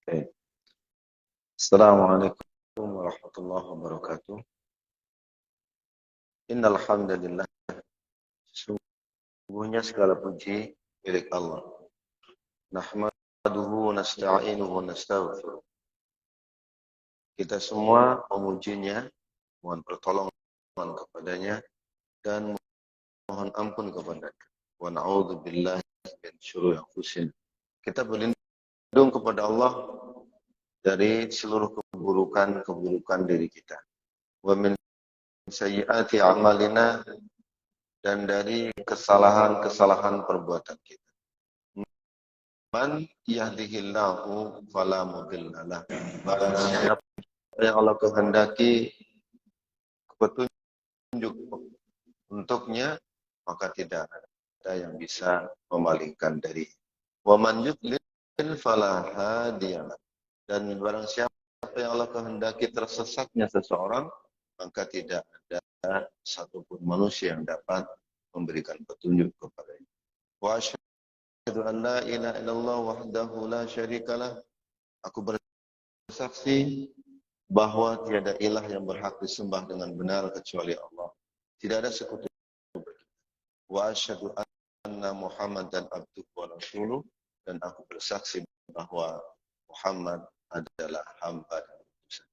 Oke. Assalamualaikum warahmatullahi wabarakatuh. Innal hamdalillah, sesungguhnya segala puji milik Allah. Nahmaduhu wa nasta'inuhu wa nastaghfiruh. Kita semua memujinya, mohon pertolongan kepadanya dan mohon ampun kepadanya. Wa na'udzu billahi min syururi anfusina. Kita berlindung kepada Allah dari seluruh keburukan diri kita. Wa min sayyiati a'malina, dan dari kesalahan-kesalahan perbuatan kita. Man yahdihillahu fala mudhillalah. Barang siapa yang Allah kehendaki petunjuk untuknya, maka tidak ada yang bisa memalingkan dari. Wa man yudlil fala hadiyalah. Dan barang siapa yang Allah kehendaki tersesatnya seseorang, maka tidak ada satupun manusia yang dapat memberikan petunjuk kepadanya. Wa asyhadu an la ilaha illallah wahdahu la syarikalah. Aku bersaksi bahwa tiada ilah yang berhak disembah dengan benar kecuali Allah. Tidak ada sekutu. Wa asyhadu anna Muhammadan abduhu wa rasuluh. Dan aku bersaksi bahwa Muhammad adalah hamba dan utusan.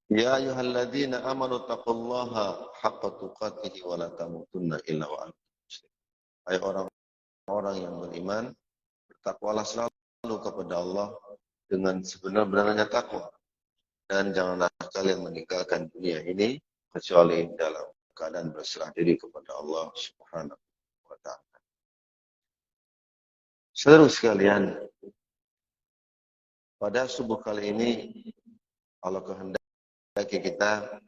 Ya ayyuhalladzina amanu taqullaha haqqa tuqatih wa la tamutunna illa wa antum muslimun. Hai orang-orang yang beriman, bertakwalah selalu kepada Allah dengan sebenar-benarnya takwa, dan janganlah kalian meninggalkan dunia ini kecuali dalam keadaan berserah diri kepada Allah Subhanahu wa ta'ala. Saudara sekalian, pada subuh kali ini Allah kehendaki kita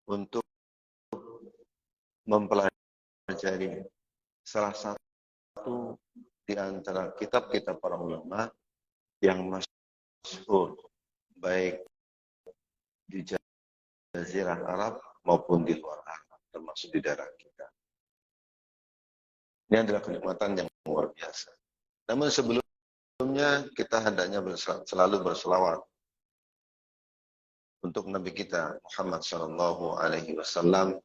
untuk mempelajari salah satu di antara kitab-kitab para ulama yang masyhur baik di Jazirah Arab maupun di luar Arab, termasuk di daerah kita. Ini adalah kenikmatan yang luar biasa. Namun sebelumnya kita hendaknya selalu berselawat untuk Nabi kita Muhammad sallallahu alaihi wasallam.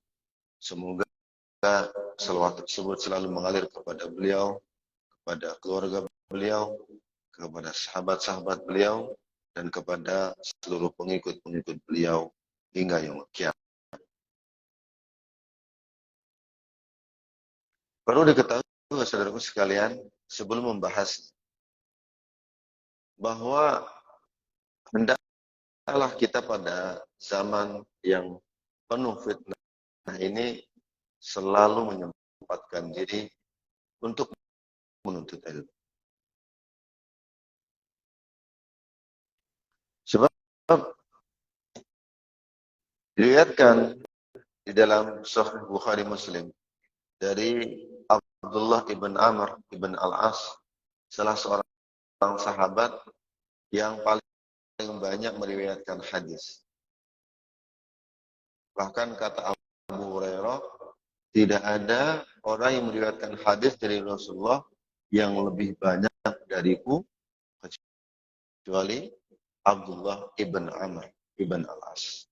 Semoga selawat tersebut selalu mengalir kepada beliau, kepada keluarga beliau, kepada sahabat-sahabat beliau, dan kepada seluruh pengikut-pengikut beliau hingga yaumul qiyamah. Perlu diketahui, saudaraku sekalian, sebelum membahas bahwa hendaklah kita pada zaman yang penuh fitnah ini selalu menyempatkan diri untuk menuntut ilmu. Sebab dilihatkan di dalam Sahih Bukhari Muslim dari Abdullah ibn Amr ibn Al-As, salah seorang sahabat yang paling banyak meriwayatkan hadis. Bahkan kata Abu Hurairah, tidak ada orang yang meriwayatkan hadis dari Rasulullah yang lebih banyak dariku kecuali Abdullah ibn Amr ibn Al-As.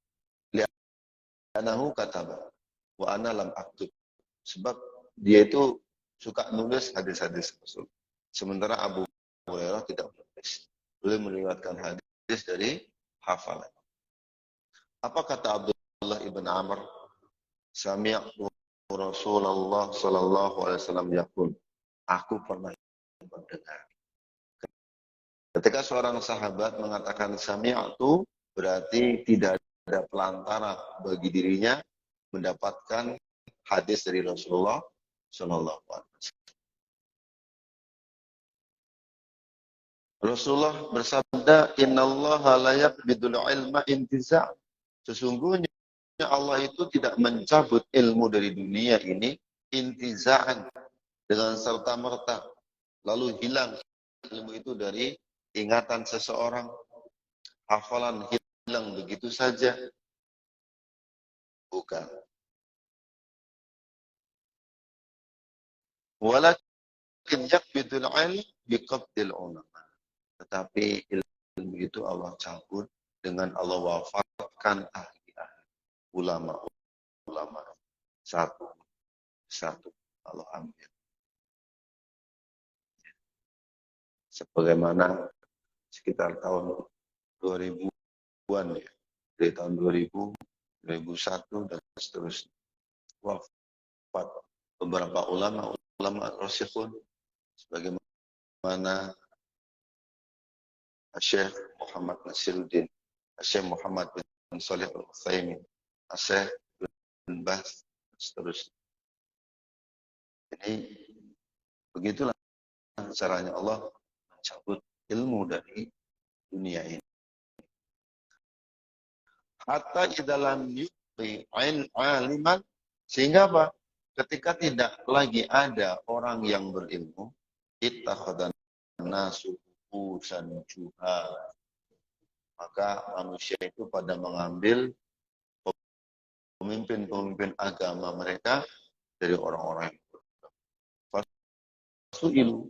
Li'anahu kataba wa ana lam aktub. Sebab dia itu suka nulis hadis-hadis Rasul. Sementara Abu Hurairah tidak menulis. Beliau meriwayatkan hadis dari hafalan. Apa kata Abdullah ibn Amr? Sami'tu Rasulullah sallallahu alaihi wasallam yaqul. Aku pernah mendengar. Ketika seorang sahabat mengatakan sami'tu, berarti tidak ada pelantara bagi dirinya mendapatkan hadis dari Rasulullah sallallahu alaihi wasallam. Rasulullah bersabda, "Innallaha la yaqbidul ilma intiza'." Sesungguhnya Allah itu tidak mencabut ilmu dari dunia ini intiza'an, dengan serta-merta. Lalu hilang ilmu itu dari ingatan seseorang. Hafalan hilang begitu saja. Bukan. Walakin yakbidul ilm biqabdil ulama. Tetapi ilmu itu Allah cabut dengan Allah wafatkan ahli-ahli, ulama-ulama. Satu Allah ambil. Sebagaimana sekitar tahun 2000-an ya. Dari tahun 2000, 2001 dan seterusnya. Wafat beberapa ulama rasikhun sebagaimana Syekh Muhammad Nasiruddin, Syekh Muhammad bin Shalih Al-Utsaimin, Syekh bin Baz, seterusnya. Jadi begitulah caranya Allah mencabut ilmu dari dunia ini. Hatta idalam yuqi aliman, sehingga apa? Ketika tidak lagi ada orang yang berilmu, ittakhadhan nasu usan juhal, maka manusia itu pada mengambil pemimpin-pemimpin agama mereka dari orang-orang yang bodoh. Fasu'ilu,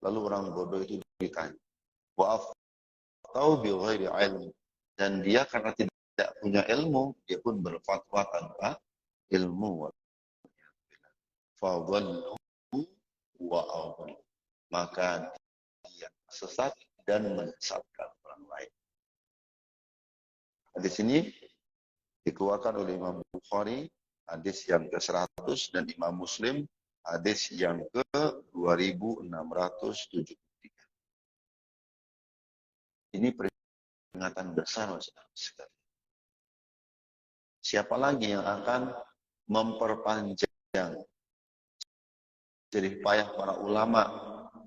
lalu orang bodoh itu ditanya, wa aftau bi ghairi ilm, dan dia karena tidak punya ilmu, dia pun berfatwa tanpa ilmu. Fadhallu wa adhallu, maka dia sesat dan menyesatkan orang lain. Hadis ini dikeluarkan oleh Imam Bukhari, hadis yang ke-100, dan Imam Muslim, hadis yang ke-2673. Ini peringatan besar, saudara. Siapa lagi yang akan memperpanjang jerih payah para ulama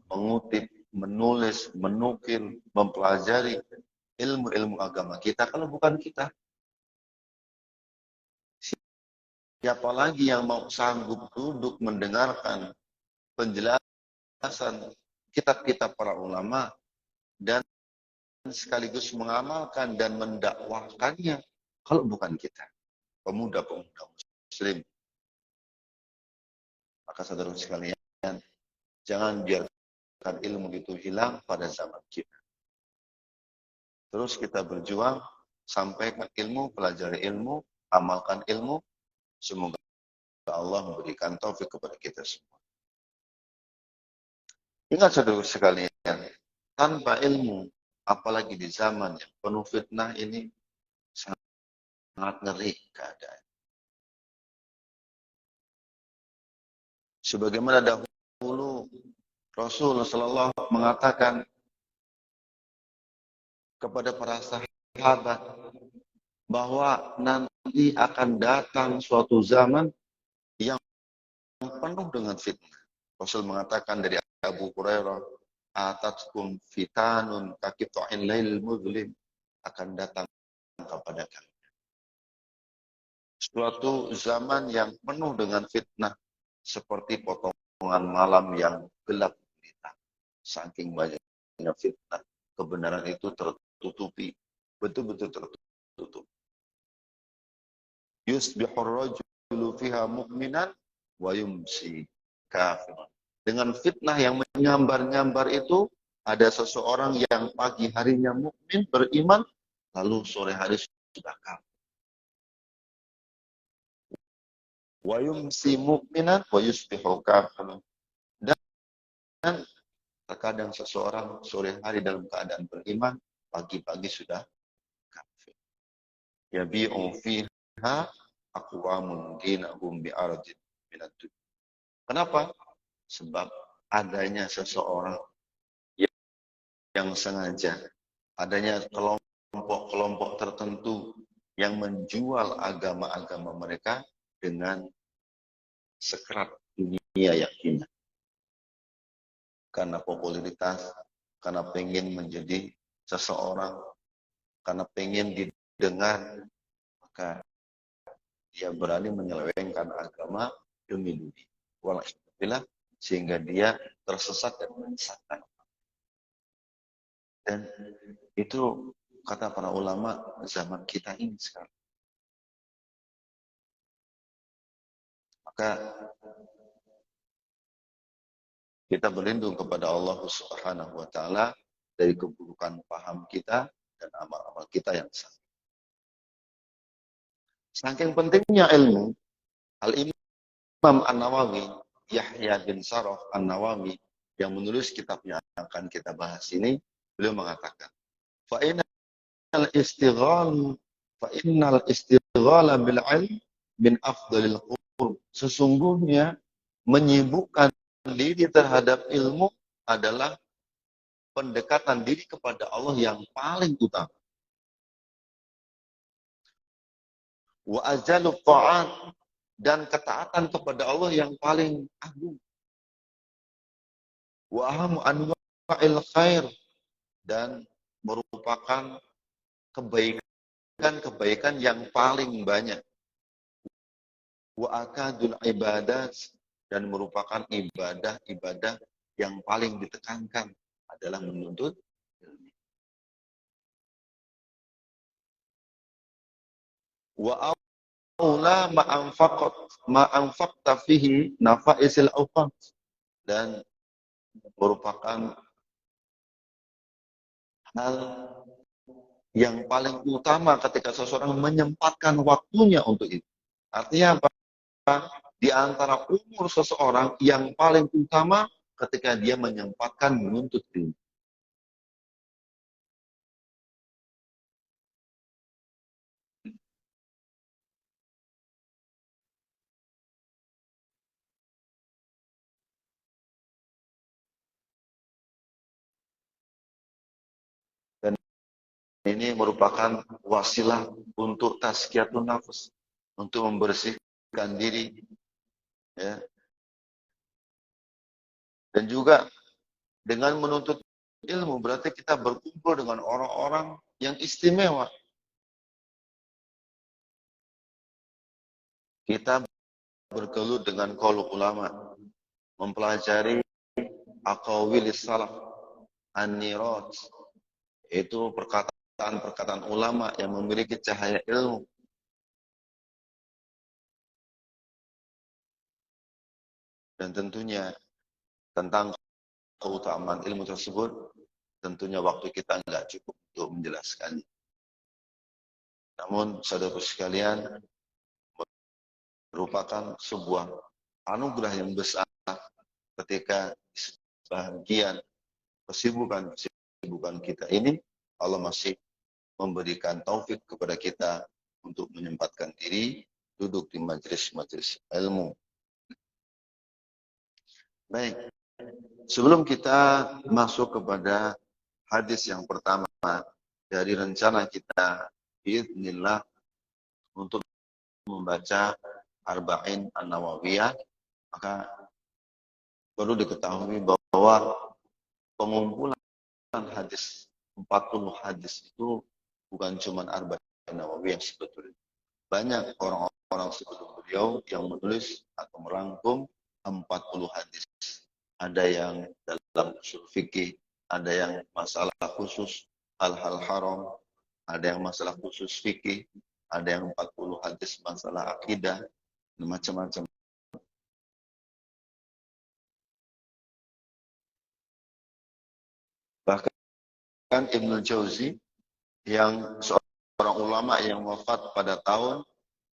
mengutip, menulis, menukil, mempelajari ilmu-ilmu agama kita kalau bukan kita? Siapa lagi yang mau sanggup duduk mendengarkan penjelasan kitab-kitab para ulama dan sekaligus mengamalkan dan mendakwahkannya kalau bukan kita, pemuda-pemuda muslim? Maka saudara sekalian, jangan biarkan ilmu itu hilang pada zaman kita. Terus kita berjuang, sampaikan ilmu, pelajari ilmu, amalkan ilmu. Semoga Allah memberikan taufik kepada kita semua. Ingat saudara sekalian, tanpa ilmu, apalagi di zaman yang penuh fitnah ini, sangat ngeri keadaan. Sebagaimana dahulu Rasul Sallallahu mengatakan kepada para sahabat bahwa nanti akan datang suatu zaman yang penuh dengan fitnah. Rasul mengatakan dari Abu Hurairah, atatkum fitanun kaqita'in lail muzlim, akan datang kepada kalian suatu zaman yang penuh dengan fitnah seperti potongan malam yang gelap gulita. Saking banyaknya fitnah, kebenaran itu tertutupi, betul-betul tertutup. Yusbihur rajulu fiha mu'minan wa yumsi kafiran. Dengan fitnah yang menyambar-nyambar itu, ada seseorang yang pagi harinya mukmin beriman, lalu sore hari sudah kafir. Wa yumsi mu'minan wa yusbihu kafiran. Dan terkadang seseorang sore hari dalam keadaan beriman, pagi-pagi sudah kafir. Yabi'u fiha aqwamun dinahum bi'aradin minad dunya. Kenapa? Sebab adanya seseorang yang sengaja, adanya kelompok-kelompok tertentu yang menjual agama-agama mereka dengan sekerat dunia yang hina. Karena popularitas, karena pengen menjadi seseorang, karena pengen didengar, maka dia berani menyelewengkan agama demi dunia. Walhamdulillah, sehingga dia tersesat dan menyesatkan. Dan itu kata para ulama zaman kita ini sekarang. Maka Kita berlindung kepada Allah Subhanahu wa taala dari keburukan paham kita dan amal-amal kita yang salah. Saking pentingnya ilmu, Al-Imam An-Nawawi, Yahya bin Sharaf An-Nawawi, yang menulis kitab yang akan kita bahas ini, beliau mengatakan, Fa'innal istighal fa'innal istighala bil ilm min afdalil qurb. Sesungguhnya menyibukkan diri terhadap ilmu adalah pendekatan diri kepada Allah yang paling utama. Wa ajalu ta'at, dan ketaatan kepada Allah yang paling agung. Wa ahamu anwa'il khair, dan merupakan kebaikan yang paling banyak. Wa akadul ibadat, dan merupakan ibadah-ibadah yang paling ditekankan adalah menuntut ilmu. Wa aula ma'anfaqta fihi nafa'isil awqat, dan merupakan hal yang paling utama ketika seseorang menyempatkan waktunya untuk itu. Artinya apa? Di antara umur seseorang yang paling utama ketika dia menyempatkan menuntut ilmu. Dan ini merupakan wasilah untuk tazkiyatun nafs, untuk membersihkan diri, ya. Dan juga dengan menuntut ilmu berarti kita berkumpul dengan orang-orang yang istimewa. Kita bergelut dengan qaul ulama, mempelajari aqwalis salaf, an-nirat, itu perkataan-perkataan ulama yang memiliki cahaya ilmu. Dan tentunya tentang keutamaan ilmu tersebut, tentunya waktu kita nggak cukup untuk menjelaskannya. Namun, saudara sekalian, merupakan sebuah anugerah yang besar ketika sebagian kesibukan kita ini, Allah masih memberikan taufik kepada kita untuk menyempatkan diri duduk di majelis-majelis ilmu. Baik, sebelum kita masuk kepada hadis yang pertama dari rencana kita biiznillah untuk membaca Arba'in An-Nawawiyah, maka perlu diketahui bahwa pengumpulan hadis 40 hadis itu bukan cuma Arba'in Nawawiyah sebetulnya. Banyak orang-orang sebelum beliau yang menulis atau merangkum 40 hadis. Ada yang dalam usul fikih, ada yang masalah khusus hal-hal haram, ada yang masalah khusus fikih, ada yang 40 hadis masalah akidah, macam-macam. Bahkan Ibnu Jauzi yang seorang ulama yang wafat pada tahun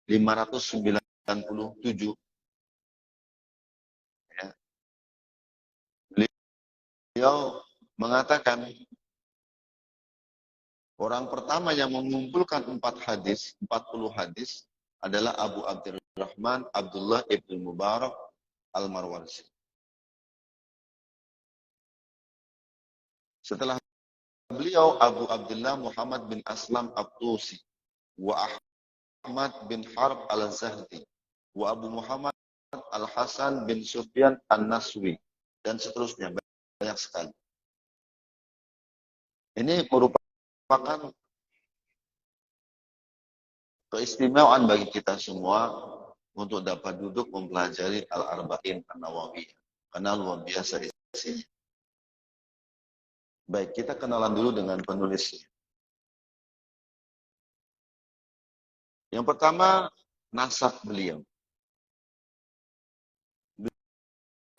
597, ya, beliau mengatakan orang pertama yang mengumpulkan 40 hadis adalah Abu Abdurrahman Abdullah ibn Mubarak Al-Marwazi. Setelah beliau Abu Abdullah Muhammad bin Aslam Abtusi, wa Ahmad bin Harb Al-Zahdi, wa Abu Muhammad Al-Hasan bin Sufyan An-Naswi, dan seterusnya, banyak sekali. Ini merupakan keistimewaan bagi kita semua untuk dapat duduk mempelajari Al-Arba'in An-Nawawiyah, karena luar biasa isinya. Baik, kita kenalan dulu dengan penulisnya. Yang pertama, nasab beliau.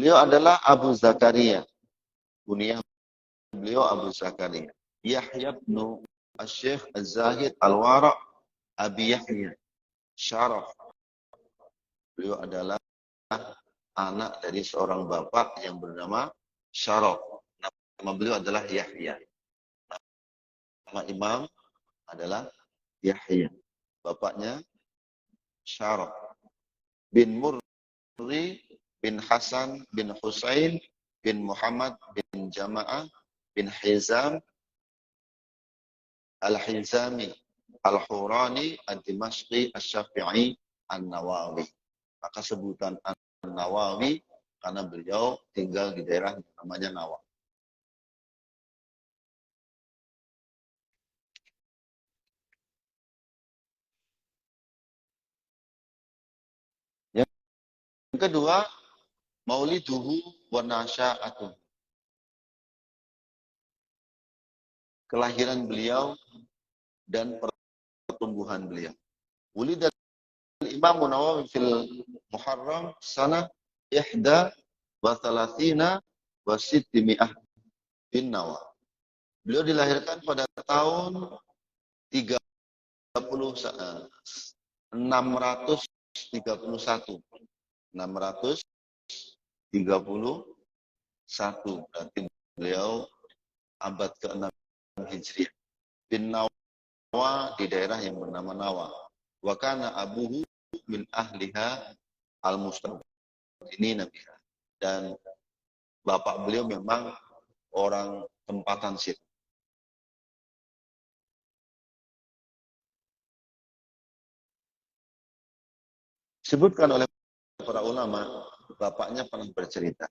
Beliau adalah Abu Zakaria. Kunyah beliau Abu Zakaria. Yahya bin Asy-Syaikh Az-Zahid Al-Wara' Abi Yahya Syaraf. Beliau adalah anak dari seorang bapak yang bernama Syaraf. Nama beliau adalah Yahya. Nama imam adalah Yahya. Bapaknya Syaraf. Bin Murri bin Hasan bin Husain bin Muhammad bin Jama'ah bin Hizam Al-Hizami Al-Hurani Ad-Dimashqi Asy-Syafi'i An-Nawawi. Maka sebutan An-Nawawi karena beliau tinggal di daerah yang namanya Nawawi. Yang kedua, Mauliduhu wa nasya'atuh. Kelahiran beliau dan pertumbuhan beliau. Wulidal Imam Nawawi fil Muharram sana ihda wa thalathina wa sittimi'ah bin Nawawi. Beliau dilahirkan pada tahun 631. 631. Berarti beliau abad ke-6 Hijriah. Bin Nawa di daerah yang bernama Nawa. Wa kana abuhu min ahliha al-mustaqdinin biha. Dan bapak beliau memang orang tempatan situ. Disebutkan oleh para ulama, bapaknya pernah bercerita.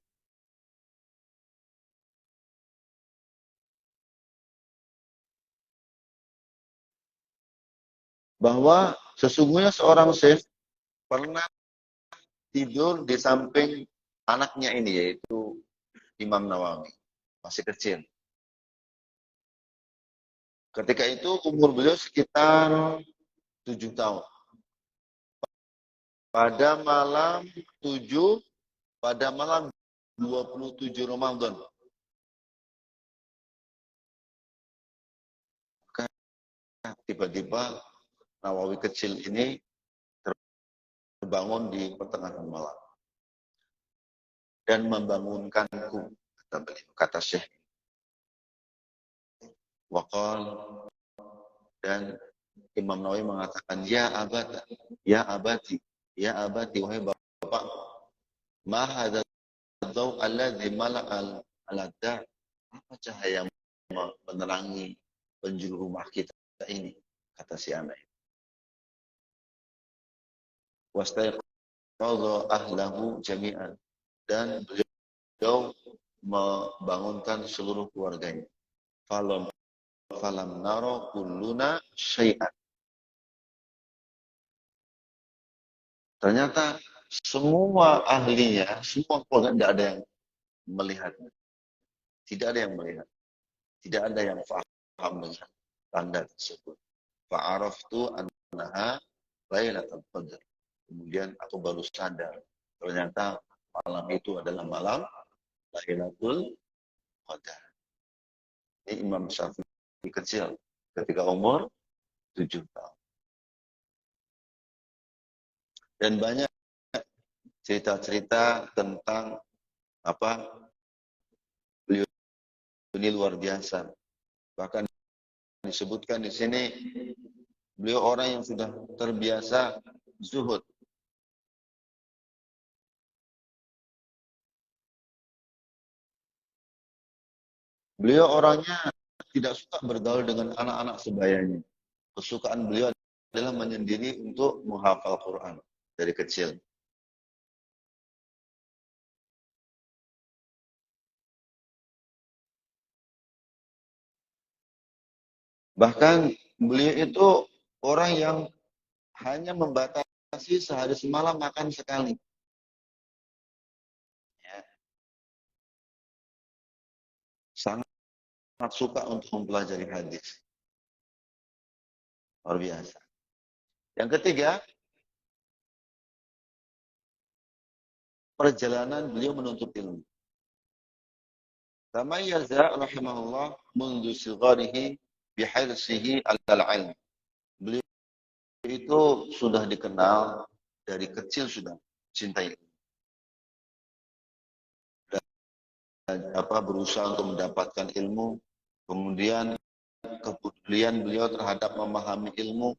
Bahwa sesungguhnya seorang syekh pernah tidur di samping anaknya ini, yaitu Imam Nawawi. Masih kecil. Ketika itu umur beliau sekitar 7 tahun. Pada malam 27 Ramadan. Tiba-tiba Nawawi kecil ini terbangun di pertengahan malam. Dan membangunkanku, kata Syekh. Waqal, dan Imam Nawawi mengatakan, ya abati, wahai bapak, ma hadzal daw alladzi mala'al aladda, apa cahaya menerangi penjuru rumah kita ini, kata si anak. Wastaiqadha ahlahu jami'an, dan beliau membangunkan seluruh keluarganya. Falam naro kulluna syai'an. Ternyata semua ahlinya, semua keluarga tidak ada yang melihat. Tidak ada yang melihat. Tidak ada yang paham dengan tanda tersebut. Fa'araftu annaha Lailatul Qadar. Kemudian aku baru sadar, ternyata malam itu adalah malam Lailatul Qadar. Ini Imam Syafi'i kecil ketika umur 7 tahun. Dan banyak cerita-cerita tentang beliau ini luar biasa. Bahkan disebutkan di sini beliau orang yang sudah terbiasa zuhud. Beliau orangnya tidak suka bergaul dengan anak-anak sebayanya. Kesukaan beliau adalah menyendiri untuk menghafal Quran dari kecil. Bahkan beliau itu orang yang hanya membatasi sehari semalam makan sekali. Ya. Sangat suka untuk mempelajari hadis. Luar biasa. Yang ketiga, perjalanan beliau menuntut ilmu. Tamayyaza rahimahullah mundu sigharihi bihirsihi alal ilm. Beliau itu sudah dikenal dari kecil sudah cintai dan berusaha untuk mendapatkan ilmu, kemudian kepedulian beliau terhadap memahami ilmu,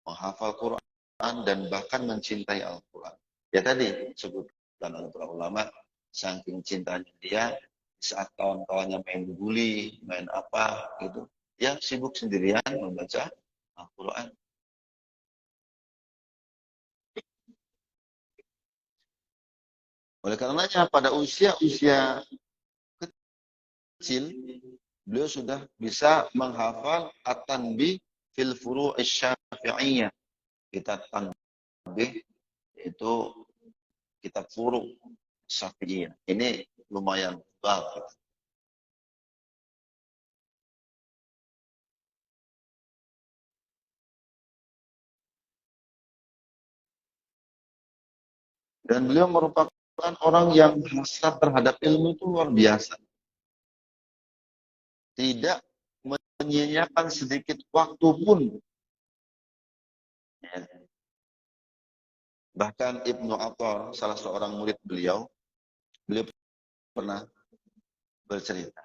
menghafal Quran dan bahkan mencintai Al-Quran. Ya tadi sebutkan oleh para ulama, saking cintanya dia saat kawan-kawannya main guli, main apa gitu, dia sibuk sendirian membaca Al-Quran. Oleh karenanya pada usia kecil, beliau sudah bisa menghafal at-tanbih fil furu' asy-syafi'iyah. Kitab tanbih itu kitab furu' syafi'iyah. Ini lumayan bagus. Dan beliau merupakan orang yang hasrat terhadap ilmu itu luar biasa. Tidak menyia-nyiakan sedikit waktu pun. Ya. Bahkan Ibnu Attar, salah seorang murid beliau pernah bercerita.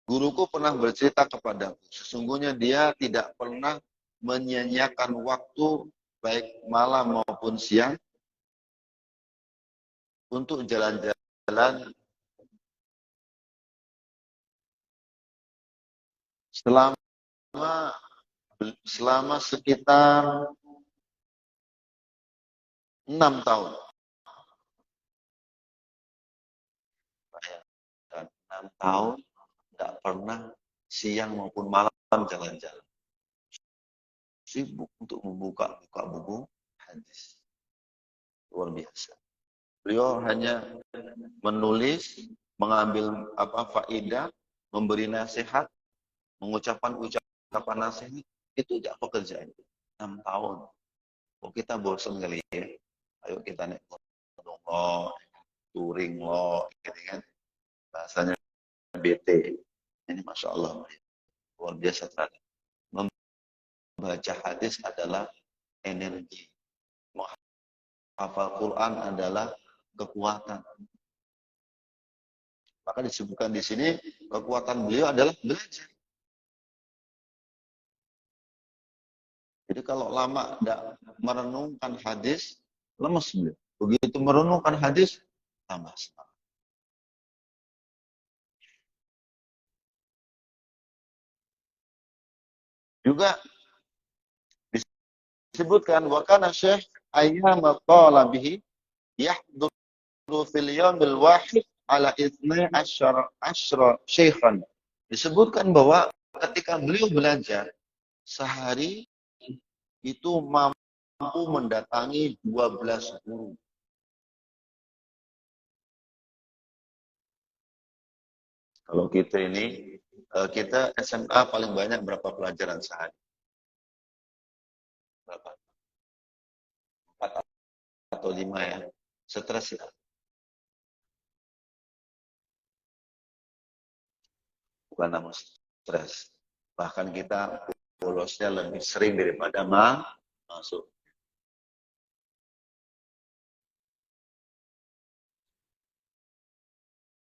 Guruku pernah bercerita kepadaku, sesungguhnya dia tidak pernah menyia-nyiakan waktu baik malam maupun siang untuk jalan-jalan selama sekitar 6 tahun. Dan 6 tahun tidak pernah siang maupun malam jalan-jalan. Sibuk untuk membuka buku hadis. Luar biasa. Beliau hanya menulis, mengambil faedah, memberi nasihat, mengucapkan ucapan nasihat, itu tidak pekerjaan. 6 tahun. Kok kita bosan kali ya? Ayo kita naik gunung lo, touring lo, gitu kan? Bahasanya BT. Ini Masya Allah. Luar biasa terhadap. Membaca hadis adalah energi. Menghafal Quran adalah kekuatan. Maka disebutkan di sini, kekuatan beliau adalah belajar. Jadi kalau lama tidak merenungkan hadis, lemes beliau. Begitu merenungkan hadis, tambah semangat. Juga disebutkan wa kana syekh ayyama talabihi yahduru fil yawmil wahid ala itsnai asyra syekhan. Disebutkan bahwa ketika beliau belajar sehari itu mampu mendatangi 12 guru. Kalau kita ini, kita SMA paling banyak berapa pelajaran sehari? Berapa? 4 atau 5 ya. Stres ya. Bukan nama stres. Bahkan kita bolosnya lebih sering daripada masuk.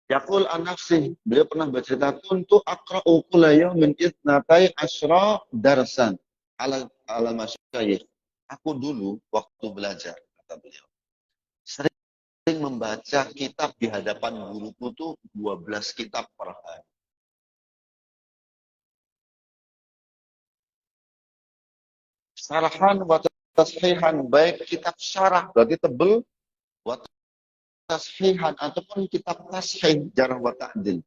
Yaqul an-nafsi, beliau pernah bercerita, kuntu aqra'u kulla yawmin itsnatai asyra darsan ala masyayikh. Aku dulu waktu belajar, kata beliau, sering membaca kitab di hadapan guruku tuh 12 kitab per hari. Syarahan wa tashihan, baik kitab syarah berarti tebel, wa tashihan ataupun kitab tashih jarh wa ta'dil.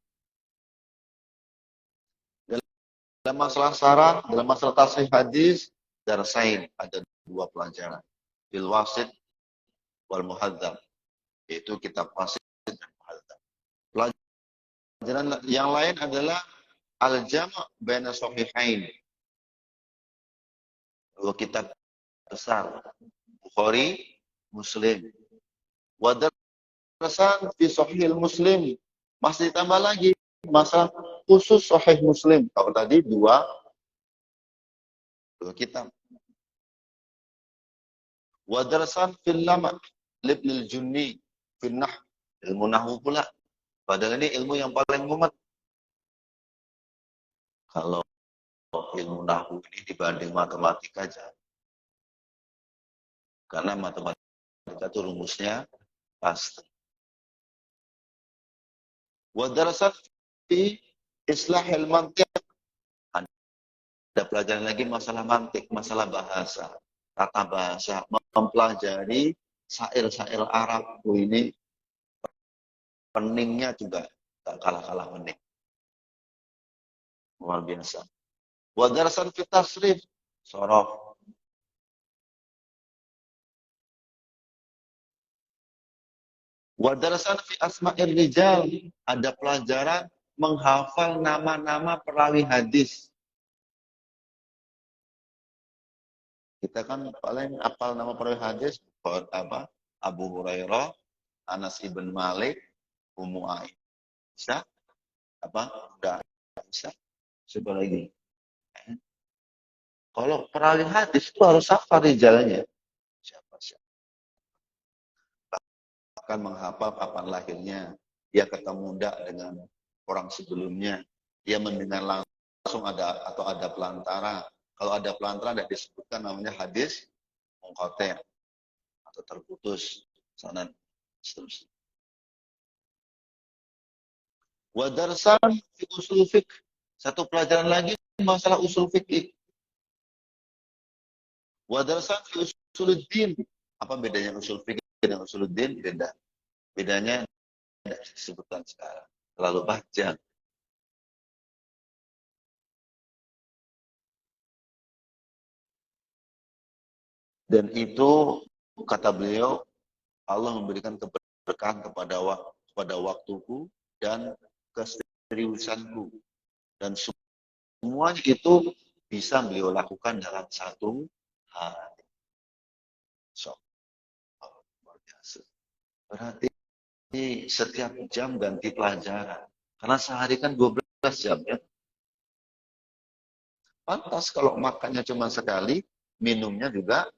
Dalam masalah syarah, dalam masalah tashih hadis, darsain ada 2 pelajaran. Bil wasit wal muhadzab, yaitu kitab wasit dan muhadzab. Pelajaran yang lain adalah al-jama' baina sahihain. 2 kitab besar, Bukhari, Muslim. Wadrasan fi Sahih Muslim. Masih ditambah lagi masalah khusus Sahih Muslim. Kalau tadi dua kitab. Wadrasan fil lama' libnil junni fil nah. Ilmu nahwu pula. Padahal ini ilmu yang paling mumet. Kalau ilmu nahwu ini dibanding matematika aja. Karena matematika itu rumusnya pasti. Wadrasan fi islahil mantiq. Ada pelajaran lagi masalah mantik, masalah bahasa, tata bahasa, mempelajari syair-syair Arab. Ini peningnya juga tak kalah-kalah pening. Luar biasa. Wadrasan fi tasrif, sorof. Wadrasan fi asma'ir rijal, ada pelajaran menghafal nama-nama perawi hadis. Kita kan paling hafal nama perawi hadis Abu Hurairah, Anas ibn Malik, Ummu Aisyah, udah Aisyah, siapa lagi? Kalau perawi hadis itu harus hafal rijalnya. Siapa? Bahkan menghafal kapan lahirnya, dia ketemu enggak dengan orang sebelumnya, dia mendengar langsung ada pelantara. Kalau ada pelantara tidak disebutkan namanya hadis munqati' atau terputus sanad seterusnya. Wa darsan fi usul fiqh. Satu pelajaran lagi masalah usul fikih. Wa darsan fi usuluddin. Apa bedanya usul fikih dengan usuluddin? Beda. Bedanya tidak disebutkan sekarang. Terlalu panjang. Dan itu kata beliau, Allah memberikan keberkahan kepada waktuku dan keseriusanku. Dan semuanya itu bisa beliau lakukan dalam satu hari. So, luar biasa. Berarti setiap jam ganti pelajaran. Karena sehari kan 12 jam ya. Pantas kalau makannya cuma sekali, minumnya juga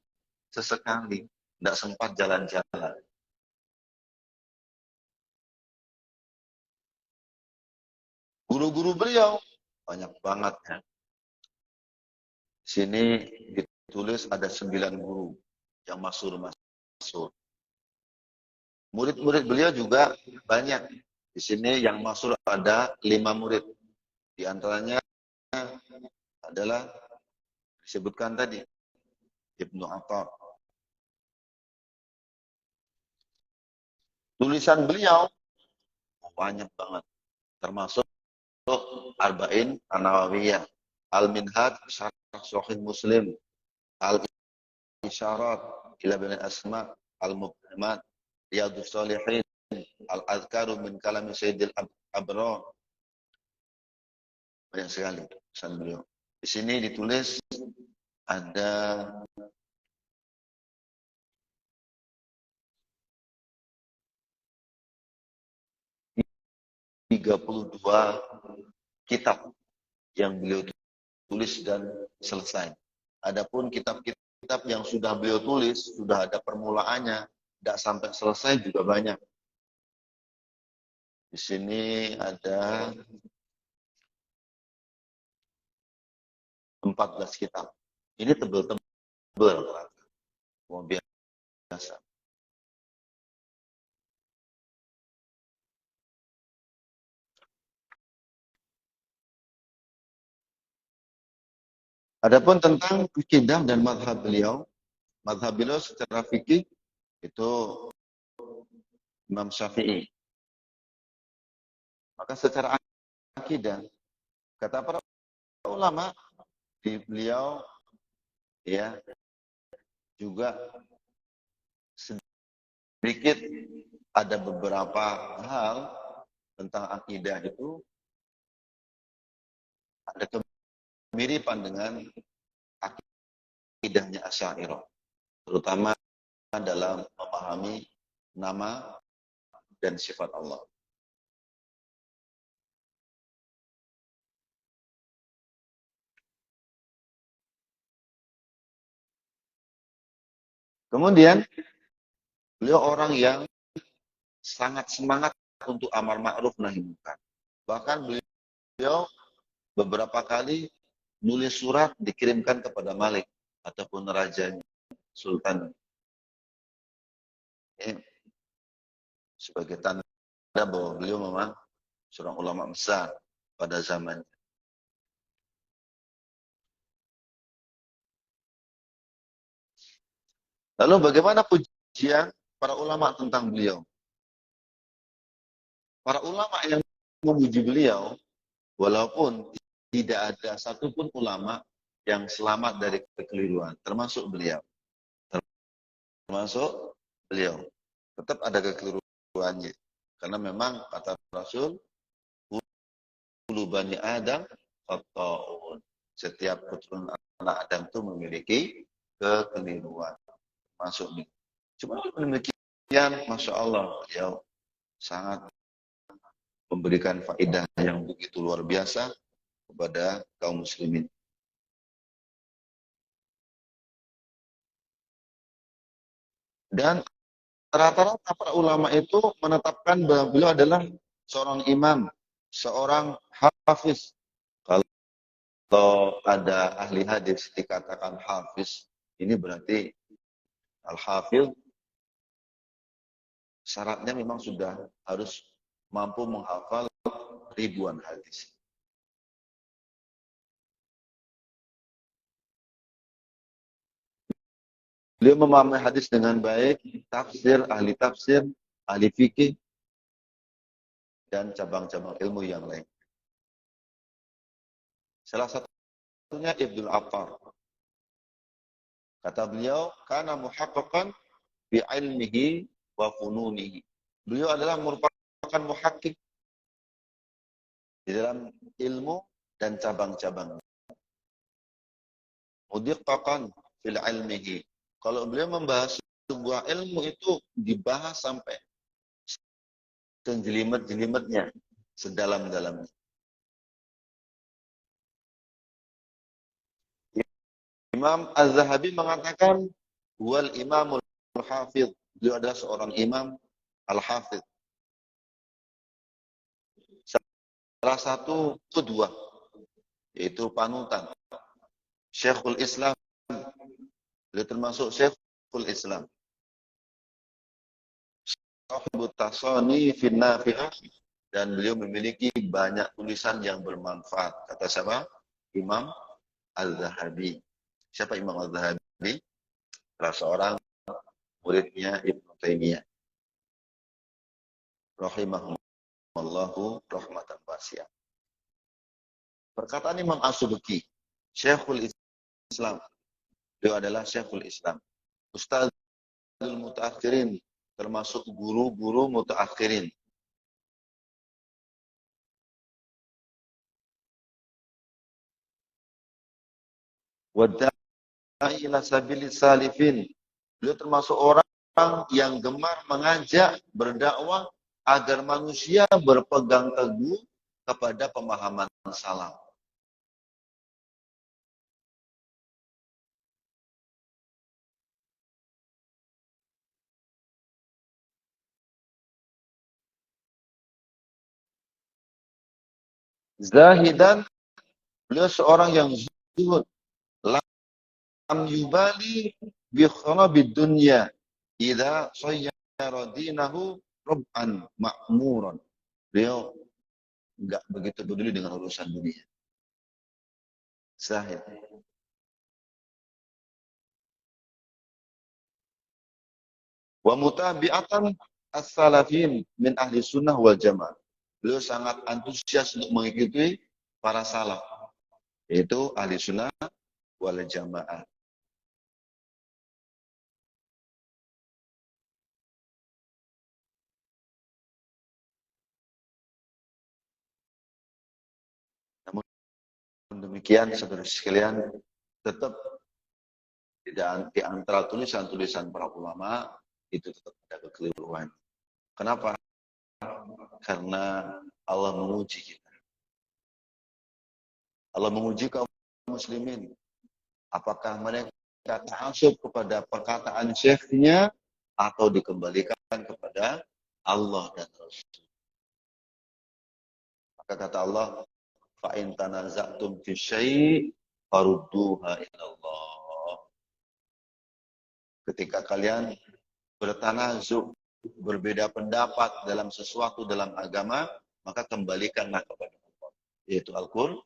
sesekali. Tidak sempat jalan-jalan. Guru-guru beliau banyak banget ya. Sini ditulis ada 9 guru yang masyhur. Murid-murid beliau juga banyak. Di sini yang masyhur ada 5 murid. Di antaranya adalah disebutkan tadi Ibnu Atha. Tulisan beliau banyak banget, termasuk Arba'in An-Nawawiyah, Al-Minhaj Syarah Sahih Muslim, Al-Isyarat ila Bil Asma, Al-Mubhamat, Riyadhus Shalihin, Al-Azkaru min Kalami Sayyidil Abrar. Banyak sekali tulisan beliau. Di sini ditulis ada 32 kitab yang beliau tulis dan selesai. Adapun kitab-kitab yang sudah beliau tulis, sudah ada permulaannya, tidak sampai selesai juga banyak. Di sini ada 14 kitab. Ini tebel-tebel. Luar biasa. Adapun tentang akidah dan mazhab beliau secara fikih itu Imam Syafi'i. Maka secara akidah, kata para ulama, di beliau ya juga sedikit ada beberapa hal tentang akidah itu ada kemiripan dengan akidahnya Asy'ariyah, terutama dalam memahami nama dan sifat Allah. Kemudian, beliau orang yang sangat semangat untuk amar ma'ruf nahi munkar. Bahkan beliau beberapa kali nulis surat dikirimkan kepada Malik ataupun rajanya, sultan. Sebagai tanda bahwa beliau memang seorang ulama besar pada zamannya. Lalu bagaimana pujian para ulama tentang beliau? Para ulama yang memuji beliau, walaupun tidak ada satupun ulama yang selamat dari kekeliruan, termasuk beliau. Termasuk beliau. Tetap ada kekeliruannya. Karena memang kata Rasul, kullu bani Adam khata'un. Setiap keturunan anak Adam itu memiliki kekeliruan. Masuk nih. Cuma demikian, Masya Allah, beliau sangat memberikan faedah yang begitu luar biasa kepada kaum muslimin. Dan rata-rata para ulama itu menetapkan bahwa beliau adalah seorang imam, seorang hafiz. Kalau ada ahli hadis dikatakan hafiz, ini berarti al-hafiz syaratnya memang sudah harus mampu menghafal ribuan hadis. Beliau memahami hadis dengan baik, tafsir, ahli fikih, dan cabang-cabang ilmu yang lain. Salah satunya Ibnu Attar. Kata beliau, kana muhaqqaqan bi ilmihi wa fununihi. Beliau adalah merupakan muhakkik di dalam ilmu dan cabang-cabang. Mudiqqaqan fil ilmihi. Kalau beliau membahas sebuah ilmu itu dibahas sampai sejelimet-jelimetnya, sedalam-dalamnya. Imam Az-Zahabi mengatakan wal imamul hafidh. Beliau adalah seorang imam al-hafidh. Salah satu kedua yaitu panutan. Syekhul Islam. Beliau termasuk Syekhul Islam. Sahibut tasani fin nafi'ah, dan beliau memiliki banyak tulisan yang bermanfaat. Kata siapa? Imam Al-Zahabi. Siapa Imam Al-Zahabi? Salah seorang muridnya Ibnu Taimiyah. Rahimahullahu rahmatan wasi'ah. Perkataan Imam As-Subki, Syekhul Islam. Beliau adalah Syekhul Islam. Ustadzul Mutaakhirin, termasuk guru-guru mutaakhirin. Wadda'i ila sabilis salifin. Beliau termasuk orang yang gemar mengajak, berdakwah agar manusia berpegang teguh kepada pemahaman salaf. Zahidan, beliau seorang yang zuhud, lam yubali bi kharabid dunya idza sayyara dinahu rub'an ma'muran. Beliau enggak begitu peduli dengan urusan dunia. Zahid. Wa mutabi'atan as-salafin min ahli sunnah wal jamaah. Beliau sangat antusias untuk mengikuti para salaf, yaitu ahli sunnah wal jamaah. Namun demikian, saudara sekalian, tetap di antara tulisan-tulisan para ulama itu tetap ada kekeliruan. Kenapa? Karena Allah menguji kita. Allah menguji kaum muslimin. Apakah mereka ta'assub kepada perkataan syekhnya atau dikembalikan kepada Allah dan Rasul. Maka kata Allah, fa in tanaza'tum fi syai' farudduha ila Allah. Ketika kalian bertanazuk, berbeda pendapat dalam sesuatu dalam agama, maka kembalikanlah kepada Allah, yaitu Al-Qur'an,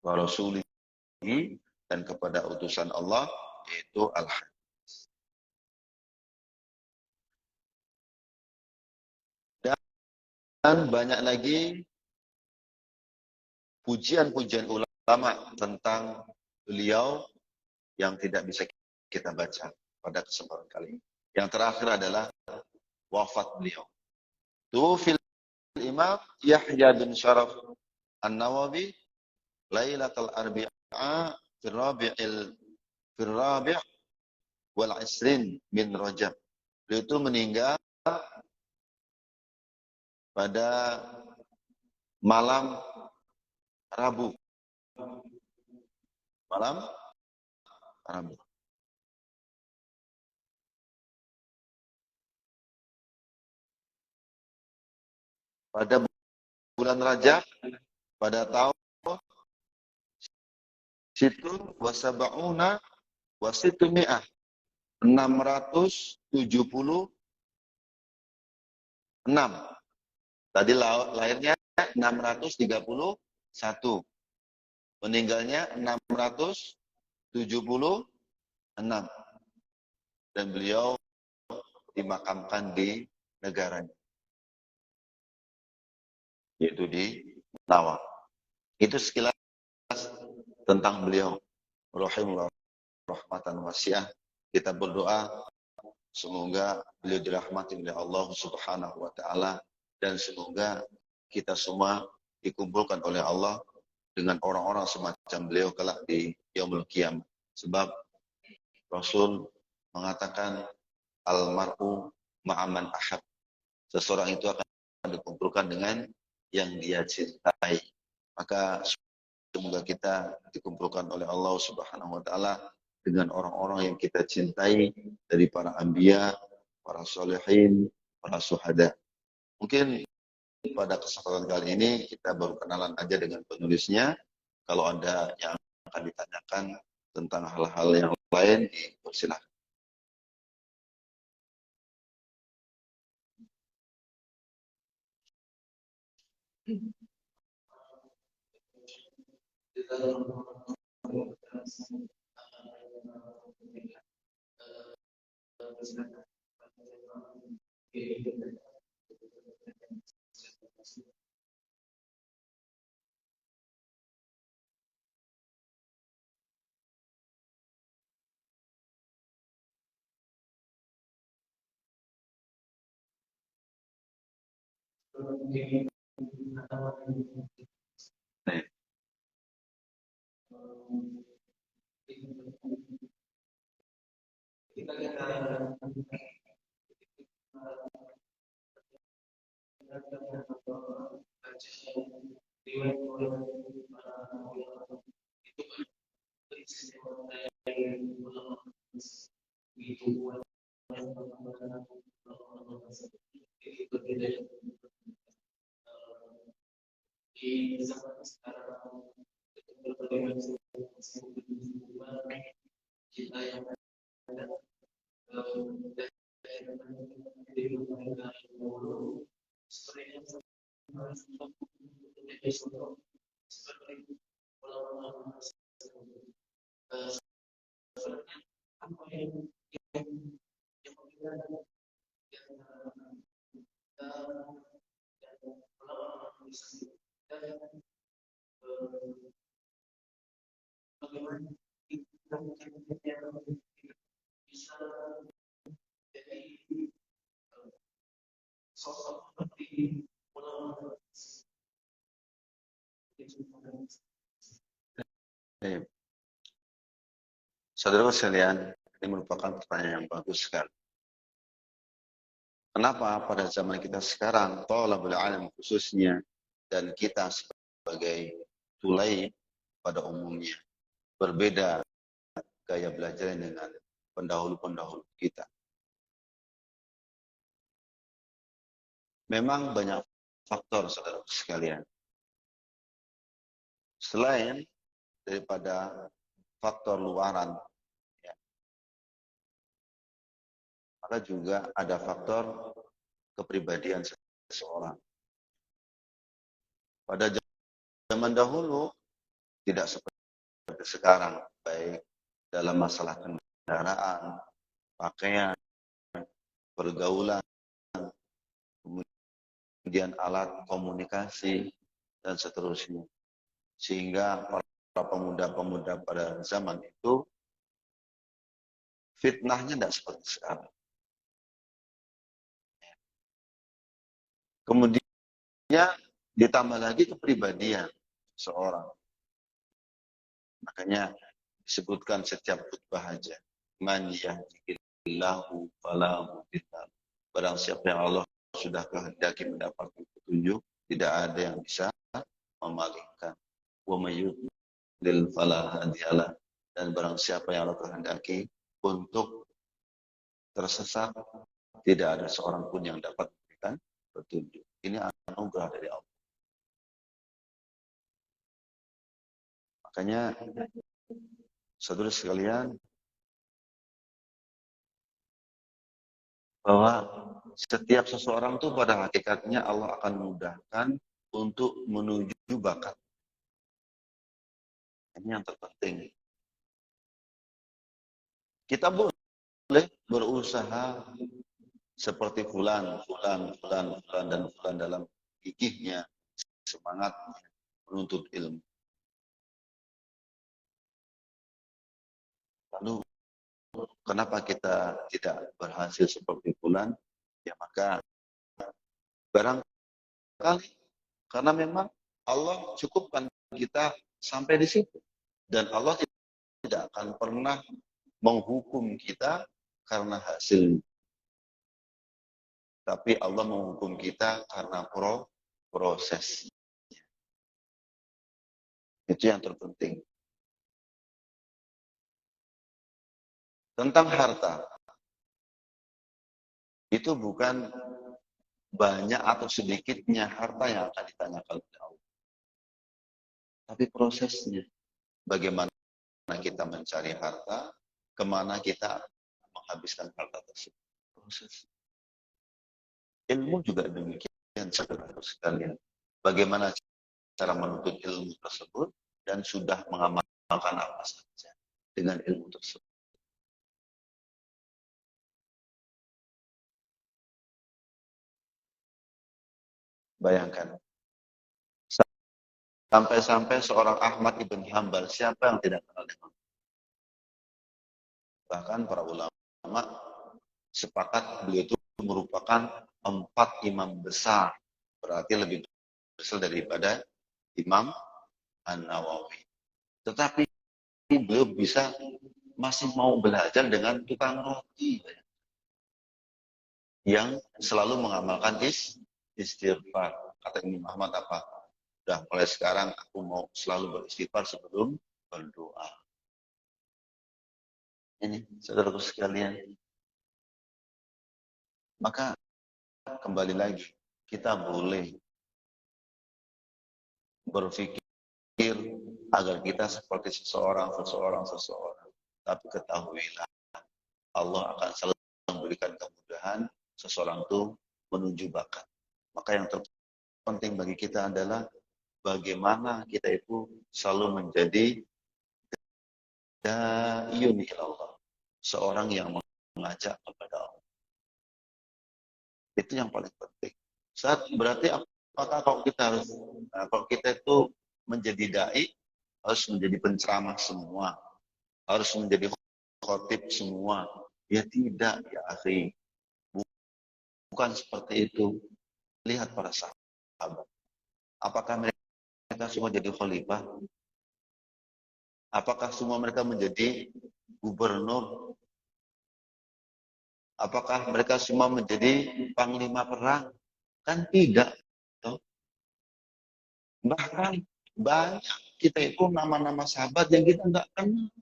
wa rasulihi, dan kepada utusan Allah, yaitu Al-Hadis. Dan banyak lagi pujian-pujian ulama tentang beliau yang tidak bisa kita baca pada kesempatan kali ini. Yang terakhir adalah wafat beliau. Tuwfil Imam Yahya bin Syaraf An-Nawawi Lailatul Arbi'a Firrabi' wal Isrin min Rajab. Beliau itu meninggal pada malam Rabu. Malam Rabu. Pada bulan Rajab, pada tahun situ wasaba'una wasitumi'ah 676. Tadi lahirnya 631. Meninggalnya 676. Dan beliau dimakamkan di negaranya, yaitu di Nawang. Itu sekilas tentang beliau. Rahimahullah rahmatan wasi'ah. Kita berdoa semoga beliau dirahmati oleh Allah Subhanahu wa taala, dan semoga kita semua dikumpulkan oleh Allah dengan orang-orang semacam beliau kelak di yaumul qiyamah. Sebab Rasul mengatakan almar'u ma'aman ahab. Seseorang itu akan dikumpulkan dengan yang dia cintai. Maka semoga kita dikumpulkan oleh Allah Subhanahu wa taala dengan orang-orang yang kita cintai dari para anbiya, para solehin, para syuhada. Mungkin pada kesempatan kali ini kita baru kenalan aja dengan penulisnya. Kalau ada yang akan ditanyakan tentang hal-hal yang lain, dipersilakan. Saudara sekalian, Ini merupakan pertanyaan yang bagus sekali. Kenapa pada zaman kita sekarang, thalabul ilm khususnya, dan kita sebagai tulaib pada umumnya, berbeda gaya belajar dengan pendahulu-pendahulu kita. Memang banyak faktor, saudara sekalian. Selain daripada faktor luaran, ya, maka juga ada faktor kepribadian seseorang. Pada zaman dahulu tidak seperti sekarang, baik dalam masalah kendaraan, pakaian, pergaulan, kemudian alat komunikasi, dan seterusnya. Sehingga para pemuda-pemuda pada zaman itu fitnahnya tidak seperti sekarang. Kemudian ditambah lagi kepribadian seorang. Makanya disebutkan setiap khutbah aja. Man yahdihillahu fala mudilla. Barang siapa yang Allah sudah kehendaki mendapatkan petunjuk, tidak ada yang bisa memalingkan. Wa may yudlil fala hadiyalah. Dan barang siapa yang Allah kehendaki untuk tersesat, tidak ada seorang pun yang dapat memberikan petunjuk. Ini anugerah dari Allah. Makanya, saudara sekalian, bahwa setiap seseorang itu pada hakikatnya Allah akan memudahkan untuk menuju bakat. Ini yang terpenting. Kita boleh berusaha seperti fulan dan fulan dalam gigihnya, semangatnya menuntut ilmu. Lalu kenapa kita tidak berhasil seperti fulan? Ya maka barangkali karena memang Allah cukupkan kita sampai di situ. Dan Allah tidak akan pernah menghukum kita karena hasil. Tapi Allah menghukum kita karena proses. Itu yang terpenting. Tentang harta. Itu bukan banyak atau sedikitnya harta yang akan ditanyakan oleh Allah. Tapi prosesnya. Bagaimana kita mencari harta, kemana kita menghabiskan harta tersebut. Proses. Ilmu juga demikian, saudara sekalian. Bagaimana cara menuntut ilmu tersebut dan sudah mengamalkan apa saja dengan ilmu tersebut. Bayangkan. Sampai-sampai seorang Ahmad ibn Hanbal, siapa yang tidak kenal dengan? Bahkan para ulama sepakat beliau itu merupakan 4 imam besar. Berarti lebih besar daripada Imam An-Nawawi. Tetapi beliau bisa masih mau belajar dengan tukang roti yang selalu mengamalkan istighfar. Kata Imam Ahmad apa? Udah mulai sekarang aku mau selalu beristighfar sebelum berdoa. Ini saudaraku sekalian. Maka kembali lagi, kita boleh berpikir agar kita seperti seseorang. Tapi ketahuilah, Allah akan selalu memberikan kemudahan seseorang itu menuju bakat. Maka yang terpenting bagi kita adalah bagaimana kita itu selalu menjadi da'iyun ilallah, seorang yang mengajak kepada Allah. Itu yang paling penting. Berarti apakah kalau kita itu menjadi dai harus menjadi penceramah semua, harus menjadi khotib semua? Ya tidak, ya akhi. Bukan seperti itu. Lihat para sahabat. Apakah mereka semua jadi khalifah? Apakah semua mereka menjadi gubernur? Apakah mereka semua menjadi panglima perang? Kan tidak. Bahkan banyak kita itu nama-nama sahabat yang kita nggak kenal.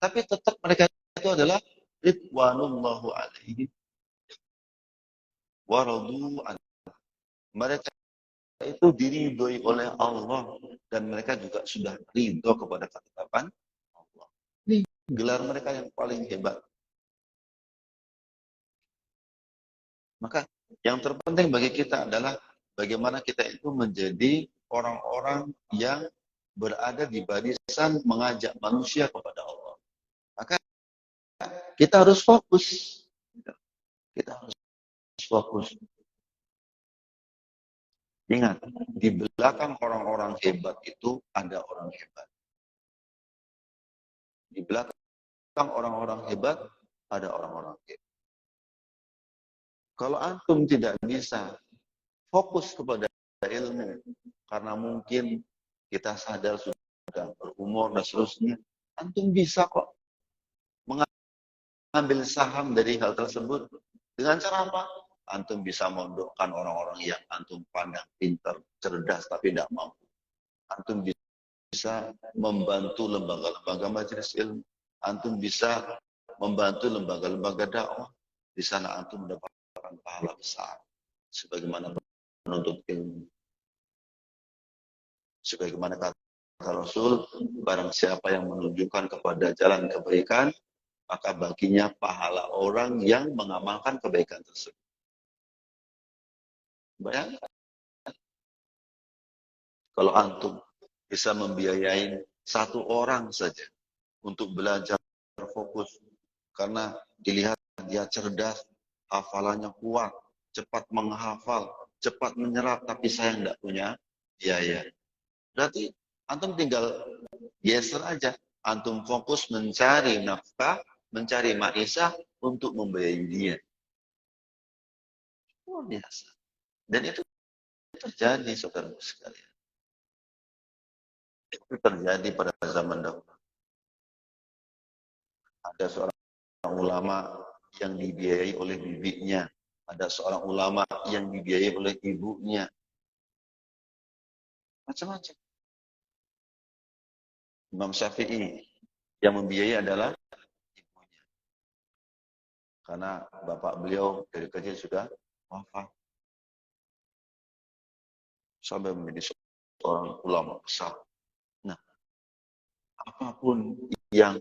Tapi tetap mereka itu adalah ridwanullahu alaihi wa radu an. Mereka itu diridhoi oleh Allah dan mereka juga sudah ridho kepada ketetapan Allah. Ini gelar mereka yang paling hebat. Maka yang terpenting bagi kita adalah bagaimana kita itu menjadi orang-orang yang berada di barisan mengajak manusia kepada Allah. Maka kita harus fokus. Kita harus fokus. Ingat, di belakang orang-orang hebat itu ada orang hebat. Di belakang orang-orang hebat ada orang-orang hebat. Kalau antum tidak bisa fokus kepada ilmu, karena mungkin kita sadar sudah berumur dan seterusnya, antum bisa kok mengambil saham dari hal tersebut. Dengan cara apa? Antum bisa mondokkan orang-orang yang antum pandang pintar, cerdas, tapi tidak mampu. Antum bisa membantu lembaga-lembaga majelis ilmu. Antum bisa membantu lembaga-lembaga dakwah. Di sana antum mendapatkan pahala besar. Sebagaimana menuntut ilmu. Sebagaimana kata Rasul, barang siapa yang menunjukkan kepada jalan kebaikan, maka baginya pahala orang yang mengamalkan kebaikan tersebut. Bayangkan, kalau antum bisa membiayai satu orang saja untuk belajar fokus, karena dilihat dia cerdas, hafalannya kuat, cepat menghafal, cepat menyerap, tapi saya tidak punya biaya. Berarti antum tinggal geser aja. Antum fokus mencari nafkah, mencari maisha untuk membiayai dia. Luar biasa. Dan itu terjadi, saudara sekalian. Itu terjadi pada zaman dahulu. Ada seorang ulama yang dibiayai oleh bibinya. Ada seorang ulama yang dibiayai oleh ibunya. Macam-macam. Imam Syafi'i yang membiayai adalah ibunya. Karena bapak beliau dari kecil sudah wafat. Sampai menjadi seorang ulama besar. Nah, apapun yang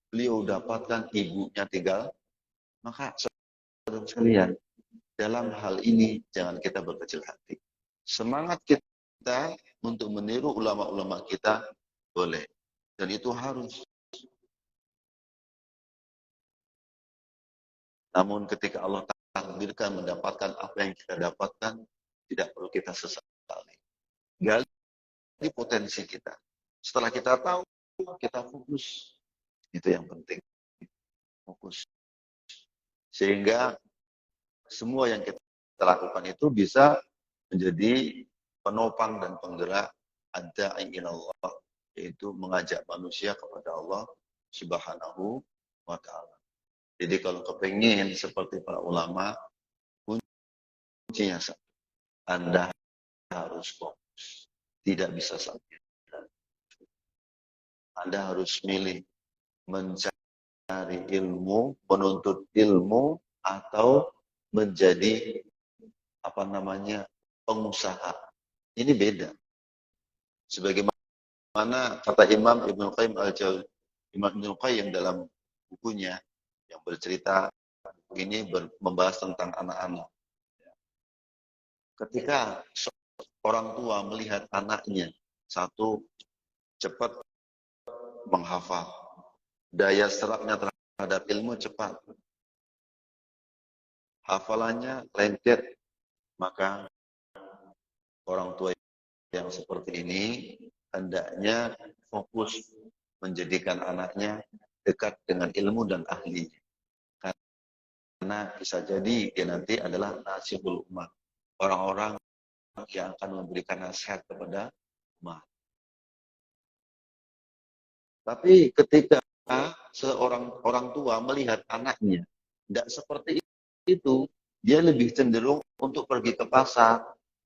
beliau dapatkan, ibunya tinggal, maka saudara sekalian, dalam hal ini jangan kita berkecil hati. Semangat kita untuk meniru ulama-ulama kita boleh. Dan itu harus. Namun ketika Allah takdirkan mendapatkan apa yang kita dapatkan, tidak perlu kita sesali. Gali potensi kita. Setelah kita tahu, kita fokus. Itu yang penting. Fokus. Sehingga semua yang kita lakukan itu bisa menjadi penopang dan penggerak ad-da'i ilallah, yaitu mengajak manusia kepada Allah Subhanahu wa ta'ala. Jadi kalau kepingin seperti para ulama, kuncinya Anda harus fokus. Tidak bisa sampai. Anda harus milih mencari ilmu, menuntut ilmu, atau menjadi pengusaha. Ini beda. Sebagaimana kata Imam Ibnu Qayyim Imam Ibnu Qayyim dalam bukunya yang bercerita ini membahas tentang anak-anak. Ketika orang tua melihat anaknya, satu, cepat menghafal, daya serapnya terhadap ilmu cepat, hafalannya lengket, maka orang tua yang seperti ini hendaknya fokus menjadikan anaknya dekat dengan ilmu dan ahli. Karena bisa jadi dia nanti adalah nasibul umat. Orang-orang yang akan memberikan nasihat kepada umat. Tapi ketika seorang orang tua melihat anaknya tidak seperti itu, dia lebih cenderung untuk pergi ke pasar,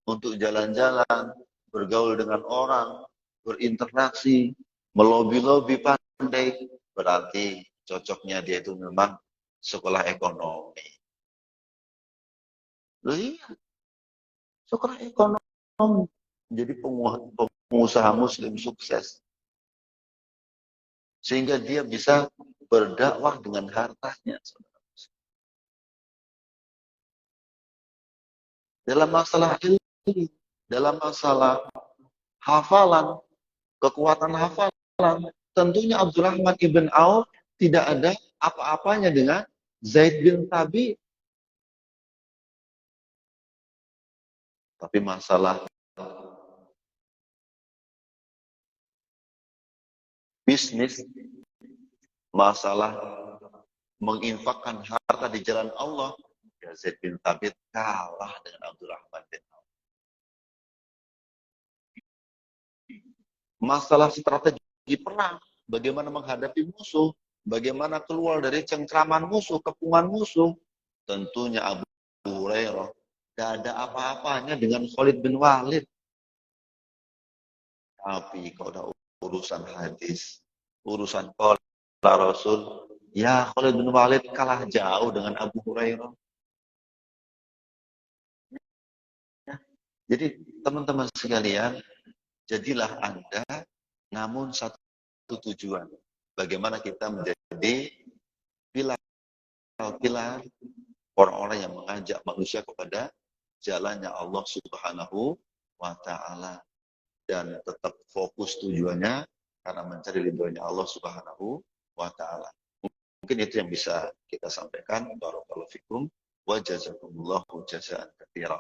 untuk jalan-jalan, bergaul dengan orang, berinteraksi, melobi-lobi pandai. Berarti cocoknya dia itu memang sekolah ekonomi. Loh iya, sekolah ekonomi. Jadi pengusaha muslim sukses. Sehingga dia bisa berdakwah dengan hartanya. Dalam masalah ilmu, dalam masalah hafalan, kekuatan hafalan, tentunya Abdurrahman ibn Auf tidak ada apa-apanya dengan Zaid bin Thabit. Tapi masalah bisnis, masalah menginfakkan harta di jalan Allah, ya Zaid bin Thabit kalah dengan Abdurrahman bin Auf. Masalah strategi perang, bagaimana menghadapi musuh, bagaimana keluar dari cengkraman musuh, kepungan musuh, tentunya Abu Hurairah tidak ada apa-apanya dengan Khalid bin Walid. Tapi kalau udah urusan hadis, urusan qala Rasul, ya Khalid bin Walid kalah jauh dengan Abu Hurairah. Jadi teman-teman sekalian, jadilah Anda namun satu tujuan. Bagaimana kita menjadi pilar orang-orang yang mengajak manusia kepada jalannya Allah Subhanahu wa Ta'ala. Dan tetap fokus tujuannya karena mencari ridhonya Allah Subhanahu wa Ta'ala. Mungkin itu yang bisa kita sampaikan. Barakallahu fikum wa jazakumullahu jazaan katsira.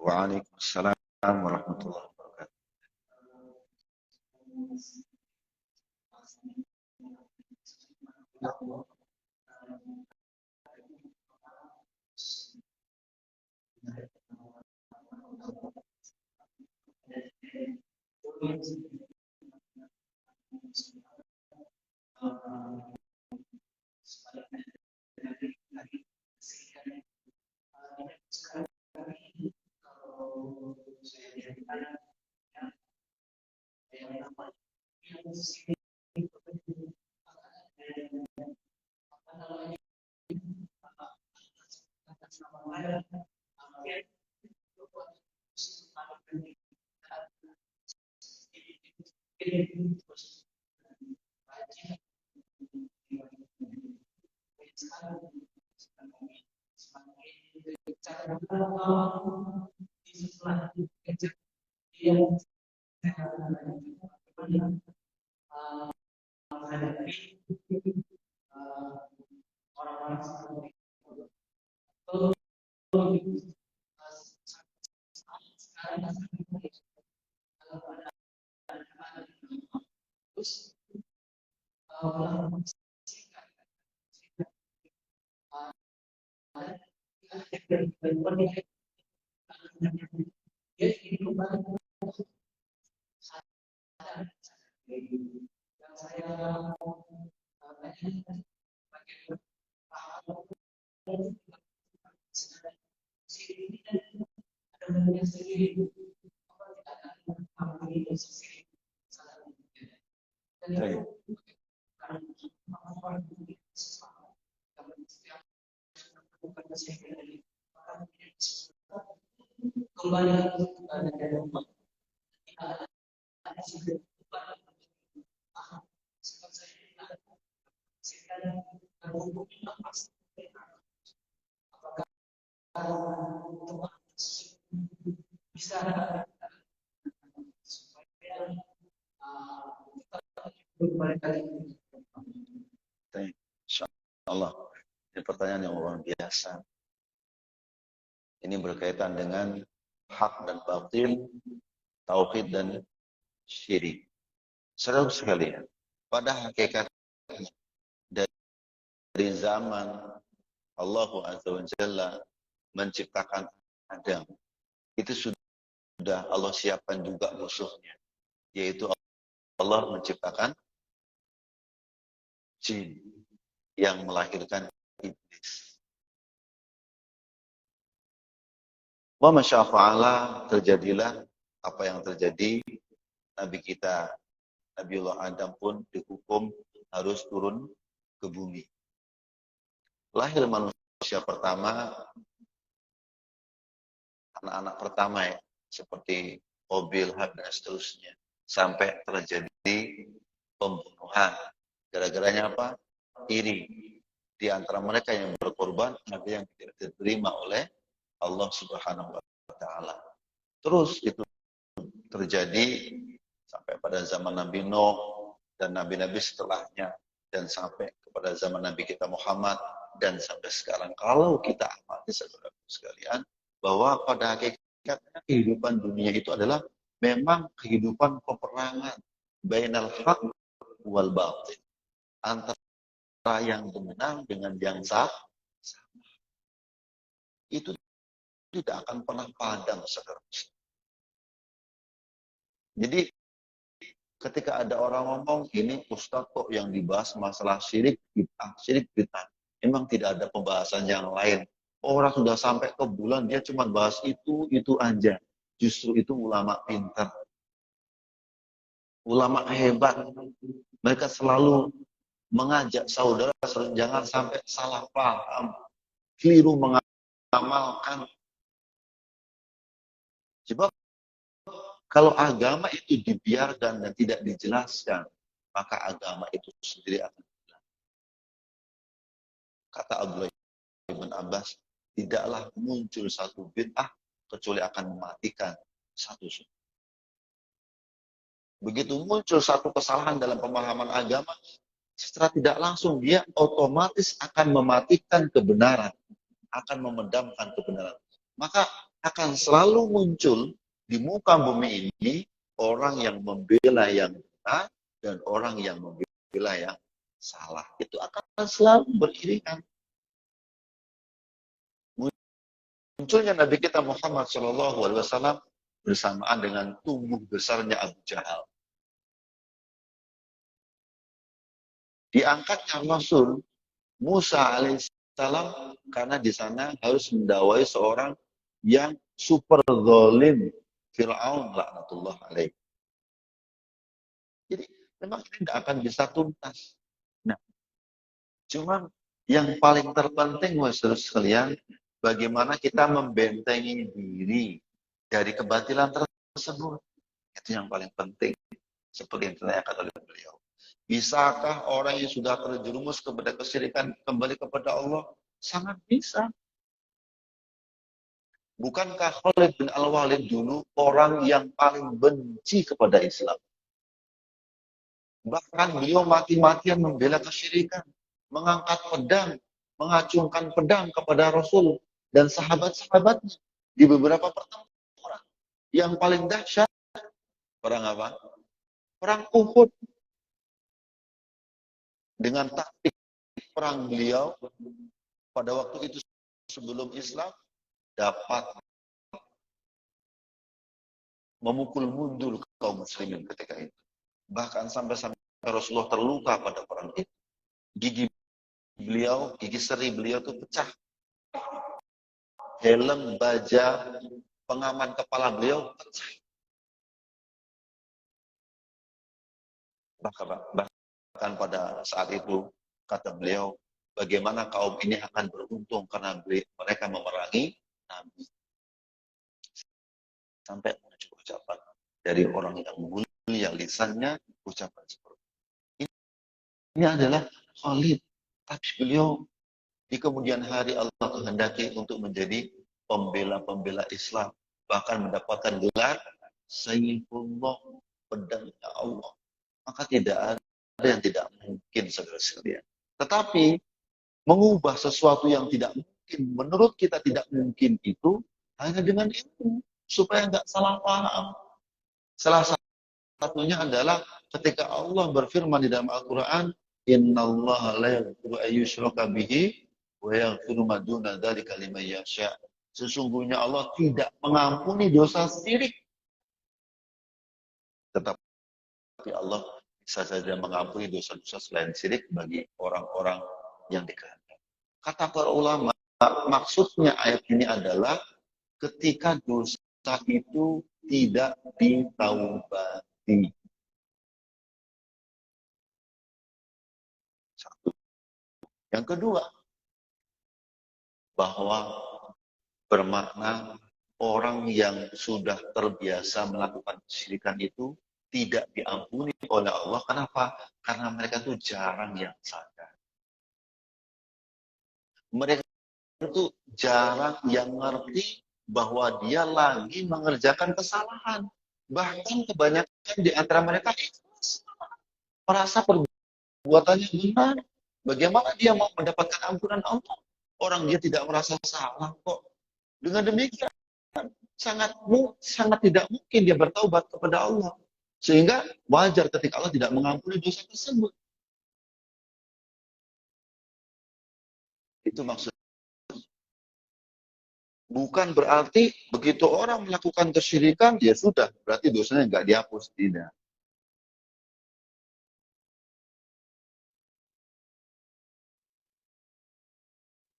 Waalaikumsalam warahmatullahi wabarakatuh. Insya Allah. Ini pertanyaan yang luar biasa. Ini berkaitan dengan hak dan batil, tauhid dan syirik. Saudara sekalian, pada hakikatnya dari zaman Allah Azza wa Jalla menciptakan Adam, itu sudah Allah siapkan juga musuhnya, yaitu Allah menciptakan jin yang melahirkan iblis. Wa masyafa'ala, terjadilah apa yang terjadi. Nabi kita, Nabiullah Adam pun dihukum harus turun ke bumi. Lahir manusia pertama, anak-anak pertama ya, seperti Qabil, Habil, dan seterusnya. Sampai terjadi pembunuhan. Gara-garanya apa? Iri. Di antara mereka yang berkorban, ada yang tidak diterima oleh Allah Subhanahu wa Ta'ala. Terus itu terjadi sampai pada zaman Nabi Nuh dan nabi-nabi setelahnya, dan sampai kepada zaman Nabi kita Muhammad, dan sampai sekarang. Kalau kita amati saudara sekalian, bahwa pada hakikatnya kehidupan dunia itu adalah memang kehidupan peperangan bainal haq wal batil, antara yang benar dengan yang salah. Itu tidak akan pernah padam, saudara. Jadi ketika ada orang ngomong, ini Ustaz kok yang dibahas masalah syirik bid'ah. Memang tidak ada pembahasan yang lain. Orang sudah sampai ke bulan, dia cuma bahas itu aja. Justru itu ulama pintar. Ulama hebat. Mereka selalu mengajak saudara, jangan sampai salah paham. Keliru mengamalkan. Sebab kalau agama itu dibiarkan dan tidak dijelaskan, maka agama itu sendiri akan hilang. Kata Abdullah bin Abbas, tidaklah muncul satu bid'ah kecuali akan mematikan satu sunnah. Begitu muncul satu kesalahan dalam pemahaman agama, secara tidak langsung dia otomatis akan mematikan kebenaran, akan memedamkan kebenaran. Maka akan selalu muncul di muka bumi ini orang yang membela yang benar dan orang yang membela yang salah. Itu akan selalu beriringan. Munculnya Nabi kita Muhammad SAW bersamaan dengan tumbuh besarnya Abu Jahal. Diangkatnya Rasul Musa alaihissalam karena di sana harus mendakwai seorang yang super zalim, Fir'aun laknatullah alaih. Jadi memang ini tidak akan bisa tuntas. Nah, cuma yang paling terpenting saudara sekalian, bagaimana kita membentengi diri dari kebatilan tersebut. Itu yang paling penting. Seperti yang ditanyakan oleh beliau. Bisakah orang yang sudah terjerumus kepada kesyirikan kembali kepada Allah? Sangat bisa. Bukankah Khalid bin Al-Walid dulu orang yang paling benci kepada Islam? Bahkan beliau mati-matian membela kesyirikan, mengangkat pedang, mengacungkan pedang kepada Rasul dan sahabat-sahabatnya di beberapa pertempuran. Yang paling dahsyat, perang apa? Perang Uhud. Dengan taktik perang beliau pada waktu itu sebelum Islam dapat memukul mundur kaum muslimin ketika itu. Bahkan sampai Rasulullah terluka pada perang itu. Gigi seri beliau itu pecah. Helm, baja, pengaman kepala beliau pecah. Bahkan pada saat itu kata beliau, bagaimana kaum ini akan beruntung karena mereka memerangi Nabi. Sampai ucapan dari orang yang mulia lisannya, ucapan seperti ini adalah Khalid. Tapi beliau di kemudian hari Allah kehendaki untuk menjadi pembela-pembela Islam, bahkan mendapatkan gelar Sayyidullah, pedangnya Allah. Maka tidak yang tidak mungkin, saudara sekalian. Tetapi mengubah sesuatu yang tidak mungkin, menurut kita tidak mungkin itu hanya dengan ilmu, supaya nggak salah paham. Salah satunya adalah ketika Allah berfirman di dalam Al-Quran, Innallaha la yaghfiru an yushraka bihi wa yaghfiru ma duna dzalika liman yasha. Sesungguhnya Allah tidak mengampuni dosa syirik. Tetapi Allah bisa saja mengampuni dosa-dosa selain syirik bagi orang-orang yang dikehendaki. Kata para ulama, maksudnya ayat ini adalah ketika dosa itu tidak ditaubati. Satu. Yang kedua, bahwa bermakna orang yang sudah terbiasa melakukan kesyirikan itu tidak diampuni oleh Allah. Kenapa? Karena mereka itu jarang yang sadar. Mereka itu jarang yang ngerti bahwa dia lagi mengerjakan kesalahan. Bahkan kebanyakan di antara mereka ikhlas, merasa perbuatannya benar. Bagaimana dia mau mendapatkan ampunan Allah? Orang dia tidak merasa salah kok. Dengan demikian, sangat tidak mungkin dia bertaubat kepada Allah. Sehingga wajar ketika Allah tidak mengampuni dosa tersebut. Itu maksud. Bukan berarti begitu orang melakukan kesyirikan, ya sudah, berarti dosanya nggak dihapus. Tidak.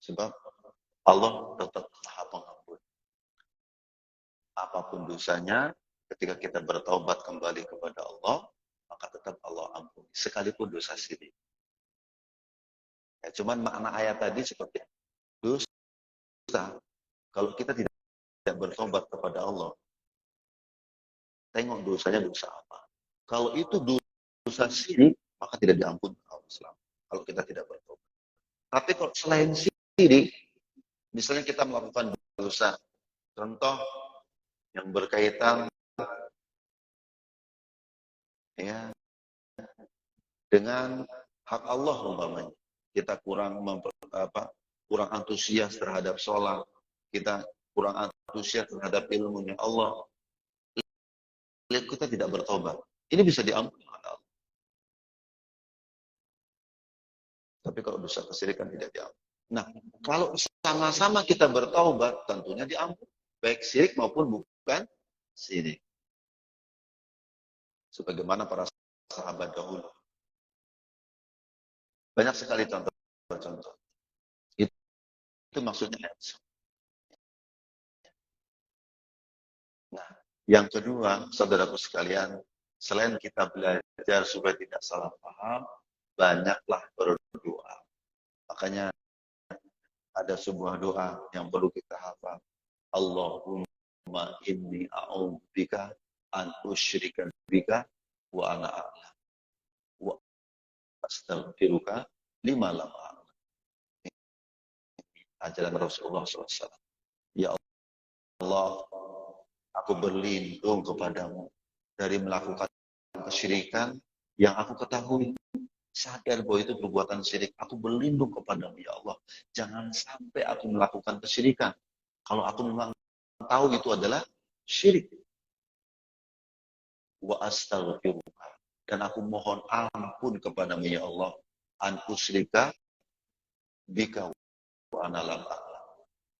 Sebab Allah tetap Maha Pengampun. Apapun dosanya, ketika kita bertaubat kembali kepada Allah, maka tetap Allah ampuni. Sekalipun dosa syirik. Ya, cuman makna ayat tadi seperti dosa. Kalau kita tidak bertobat kepada Allah, tengok dosanya dosa apa. Kalau itu dosa syirik, maka tidak diampuni Allah. Kalau kita tidak bertobat. Tapi kalau selain syirik, misalnya kita melakukan dosa, contoh yang berkaitan ya dengan hak Allah umpamanya, kita kurang antusias terhadap sholat, kita kurang antusias terhadap ilmunya Allah, kita tidak bertobat, ini bisa diampuni oleh Allah. Tapi kalau dosa kesyirikan tidak diampuni. Nah, kalau sama-sama kita bertaubat, tentunya diampuni, baik syirik maupun bukan syirik. Sebagaimana para sahabat dahulu. Banyak sekali contoh-contoh. Itu maksudnya. Nah, yang kedua, saudaraku sekalian, selain kita belajar supaya tidak salah paham, banyaklah berdoa. Makanya ada sebuah doa yang perlu kita hafal. Allahumma inni a'udzubika an usyrika bika wa ana a'lam wa astaghfiruka lima lam a'lam. Ajaran Rasulullah SAW. Ya Allah, aku berlindung kepadamu dari melakukan kesyirikan yang aku ketahui. Sadar bahwa itu perbuatan syirik. Aku berlindung kepadamu, ya Allah. Jangan sampai aku melakukan kesyirikan. Kalau aku memang tahu itu adalah syirik. Wa astaghfiruka. Dan aku mohon ampun kepadamu, ya Allah. An usyrika bika wa ana lam a'lam.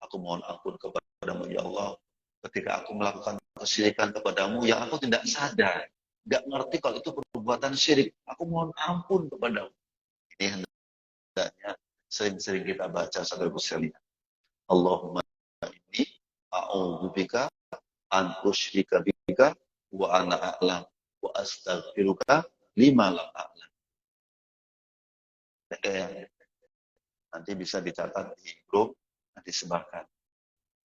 Aku mohon ampun kepadamu, ya Allah. Ketika aku melakukan kesyirikan kepadamu yang aku tidak sadar. Tidak ngerti kalau itu perbuatan syirik. Aku mohon ampun kepadamu. Ini hendaknya sering-sering kita baca saudara sekalian. Allahumma inni a'udzubika an usyrika bika wa ana a'lam wa astaghfiruka lima lam a'lam. Nanti bisa dicatat di grup, nanti sebarkan.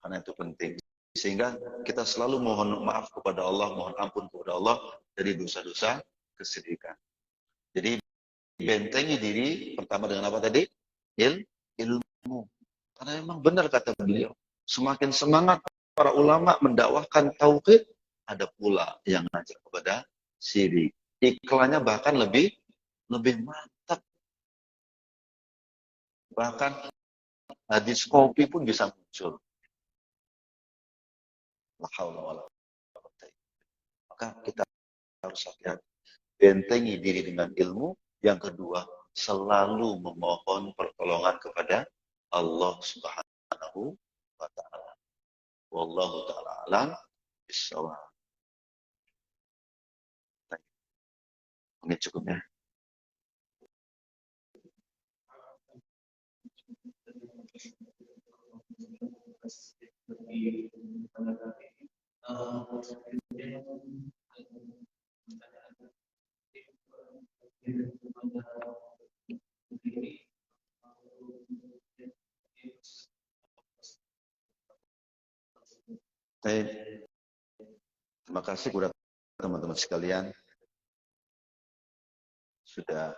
Karena itu penting. Sehingga kita selalu mohon maaf kepada Allah, mohon ampun kepada Allah dari dosa-dosa kesyirikan. Jadi bentengi diri pertama dengan apa tadi? Ilmu. Karena memang benar kata beliau, semakin semangat para ulama mendakwahkan tauhid, ada pula yang ngajak kepada syirik. Iklannya bahkan lebih lebih mantap. Bahkan hadis kopi pun bisa muncul. La haula wala quwwata. Maka kita harus hati-hati. Bentengi diri dengan ilmu. Yang kedua, selalu memohon pertolongan kepada Allah Subhanahu wa taala. Wallahu taala alam bisawab. Ini cukup ya. Baik. Terima kasih kepada teman-teman sekalian sudah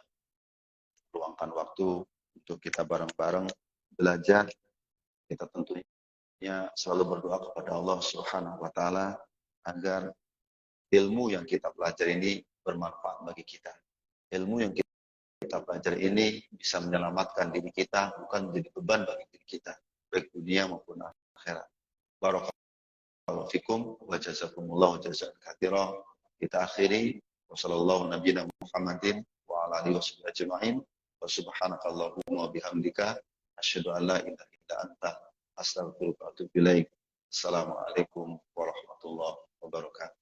luangkan waktu untuk kita bareng-bareng belajar. Kita tentunya selalu berdoa kepada Allah Subhanahu wa taala agar ilmu yang kita pelajari ini bermanfaat bagi kita. Ilmu yang kita pelajari ini bisa menyelamatkan diri kita, bukan menjadi beban bagi diri kita, baik dunia maupun akhirat. Barakallahu fikum wa jazakumullahu jazaan katsira. Kita akhiri wassallallahu nabiyana Muhammadin wa ala alihi washabihi ajmain. Wa subhanakallahumma wa bihamdika asyhadu an la ilaha illa anta astaghfiruka wa atubu ilaik. Assalamualaikum warahmatullahi wabarakatuh.